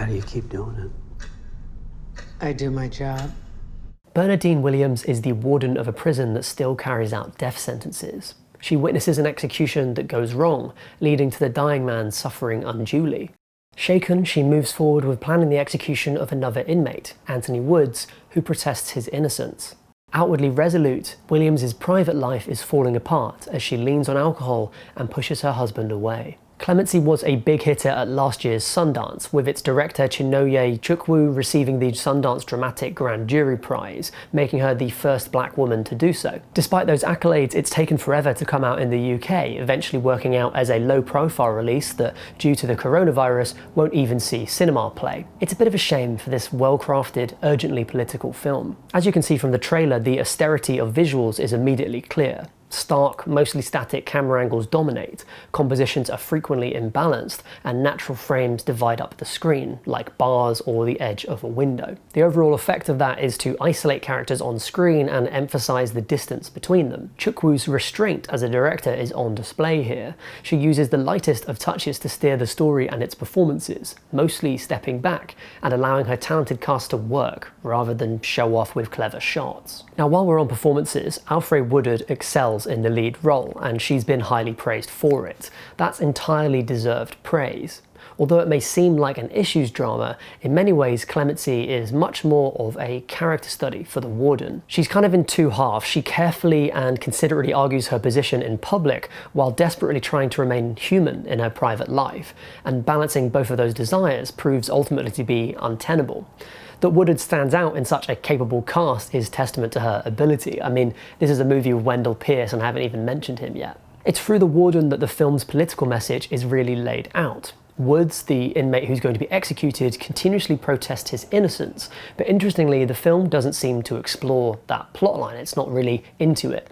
How do you keep doing it? I do my job. Bernadine Williams is the warden of a prison that still carries out death sentences. She witnesses an execution that goes wrong, leading to the dying man suffering unduly. Shaken, she moves forward with planning the execution of another inmate, Anthony Woods, who protests his innocence. Outwardly resolute, Williams's private life is falling apart as she leans on alcohol and pushes her husband away. Clemency was a big hitter at last year's Sundance, with its director Chinonye Chukwu receiving the Sundance Dramatic Grand Jury Prize, making her the first black woman to do so. Despite those accolades, it's taken forever to come out in the UK, eventually working out as a low-profile release that, due to the coronavirus, won't even see cinema play. It's a bit of a shame for this well-crafted, urgently political film. As you can see from the trailer, the austerity of visuals is immediately clear. Stark, mostly static camera angles dominate, compositions are frequently imbalanced, and natural frames divide up the screen, like bars or the edge of a window. The overall effect of that is to isolate characters on screen and emphasize the distance between them. Chukwu's restraint as a director is on display here. She uses the lightest of touches to steer the story and its performances, mostly stepping back and allowing her talented cast to work, rather than show off with clever shots. Now, while we're on performances, Alfre Woodard excels in the lead role, and she's been highly praised for it. That's entirely deserved praise. Although it may seem like an issues drama, in many ways Clemency is much more of a character study for the warden. She's kind of in two halves. She carefully and considerately argues her position in public while desperately trying to remain human in her private life, and balancing both of those desires proves ultimately to be untenable. That Woodard stands out in such a capable cast is testament to her ability. I mean, this is a movie with Wendell Pierce and I haven't even mentioned him yet. It's through the warden that the film's political message is really laid out. Woods, the inmate who's going to be executed, continuously protests his innocence, but interestingly, the film doesn't seem to explore that plotline. It's not really into it.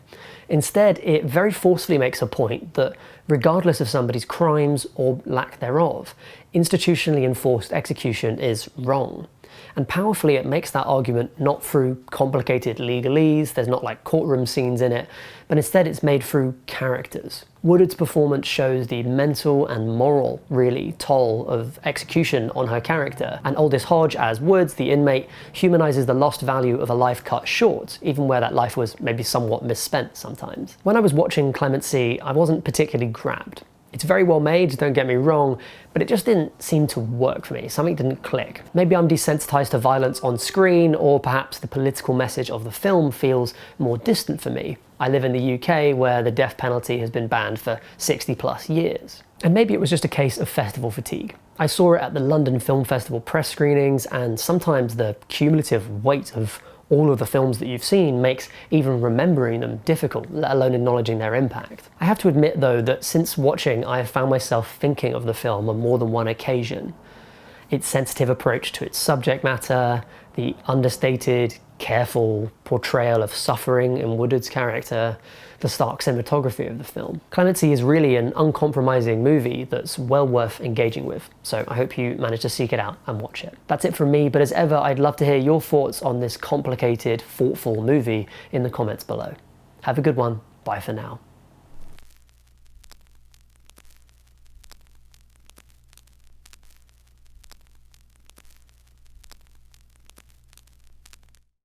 Instead, it very forcefully makes a point that regardless of somebody's crimes or lack thereof, institutionally enforced execution is wrong. And powerfully it makes that argument not through complicated legalese, there's not like courtroom scenes in it, but instead it's made through characters. Woodard's performance shows the mental and moral, really, toll of execution on her character, and Aldous Hodge as Woods, the inmate, humanises the lost value of a life cut short, even where that life was maybe somewhat misspent sometimes. When I was watching Clemency, I wasn't particularly grabbed. It's very well made, don't get me wrong, but it just didn't seem to work for me. Something didn't click. Maybe I'm desensitized to violence on screen, or perhaps the political message of the film feels more distant for me. I live in the UK, where the death penalty has been banned for 60+ years. And maybe it was just a case of festival fatigue. I saw it at the London Film Festival press screenings, and sometimes the cumulative weight of all of the films that you've seen makes even remembering them difficult, let alone acknowledging their impact. I have to admit though that since watching, I have found myself thinking of the film on more than one occasion. Its sensitive approach to its subject matter, the understated, careful portrayal of suffering in Woodard's character, the stark cinematography of the film. Clemency is really an uncompromising movie that's well worth engaging with, so I hope you manage to seek it out and watch it. That's it from me, but as ever, I'd love to hear your thoughts on this complicated, thoughtful movie in the comments below. Have a good one. Bye for now.